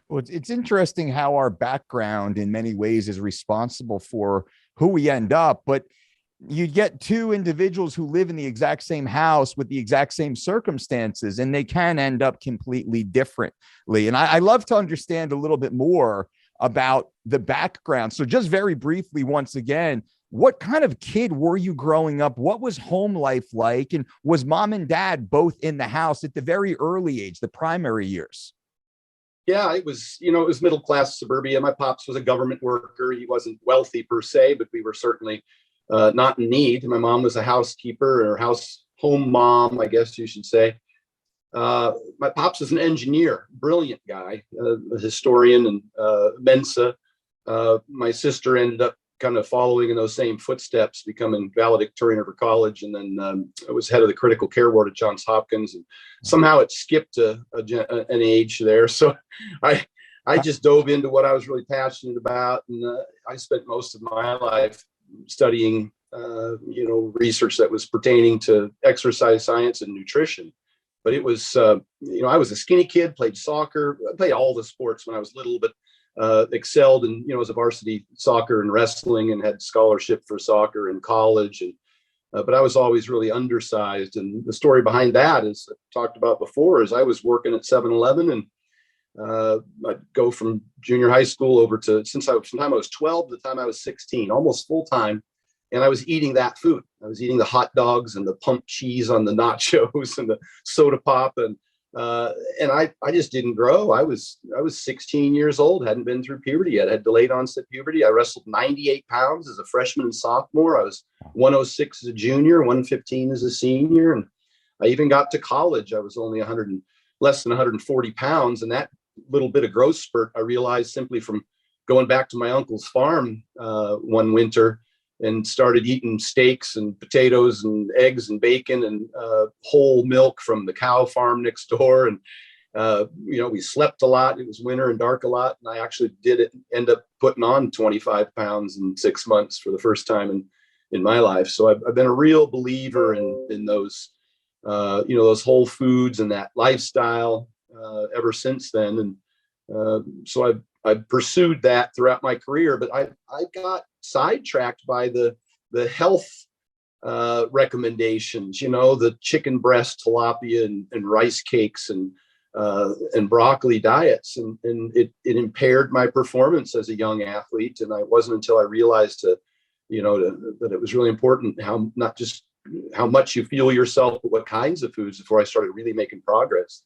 Well, it's interesting how our background in many ways is responsible for who we end up, but you get two individuals who live in the exact same house with the exact same circumstances, and they can end up completely differently. And I love to understand a little bit more about the background. So, just very briefly, once again, what kind of kid were you growing up? What was home life like? And was mom and dad both in the house at the very early age, the primary years? Yeah, it was, it was middle class suburbia. My pops was a government worker. He wasn't wealthy per se, but we were certainly not in need. My mom was a housekeeper or house home mom, I guess you should say. My pops was an engineer, brilliant guy, a historian and Mensa. My sister ended up kind of following in those same footsteps, becoming valedictorian of her college, and then I was head of the critical care ward at Johns Hopkins. And somehow it skipped an age there, so I I just dove into what I was really passionate about, and I spent most of my life studying, research that was pertaining to exercise science and nutrition. But it was, I was a skinny kid, played soccer, I played all the sports when I was little, but excelled in, as a varsity soccer and wrestling, and had scholarship for soccer in college. And but I was always really undersized. And the story behind that, is I talked about before, is I was working at 7-Eleven, and I'd go from junior high school over to, from the time I was 12 to the time I was 16, almost full time. And I was eating that food. I was eating the hot dogs and the pumped cheese on the nachos and the soda pop. And I just didn't grow. I was 16 years old, hadn't been through puberty yet. I had delayed onset puberty. I wrestled 98 pounds as a freshman and sophomore. I was 106 as a junior, 115 as a senior. And I even got to college. I was only less than 140 pounds. And that little bit of growth spurt, I realized simply from going back to my uncle's farm one winter, and started eating steaks and potatoes and eggs and bacon and whole milk from the cow farm next door. And, we slept a lot. It was winter and dark a lot. And I actually did end up putting on 25 pounds in 6 months for the first time in my life. So I've been a real believer in those, those whole foods and that lifestyle ever since then. And so I've pursued that throughout my career, but I got sidetracked by the health recommendations, the chicken breast, tilapia, and rice cakes and broccoli diets, and it impaired my performance as a young athlete. And it wasn't until I realized that it was really important not just how much you fuel yourself, but what kinds of foods, before I started really making progress.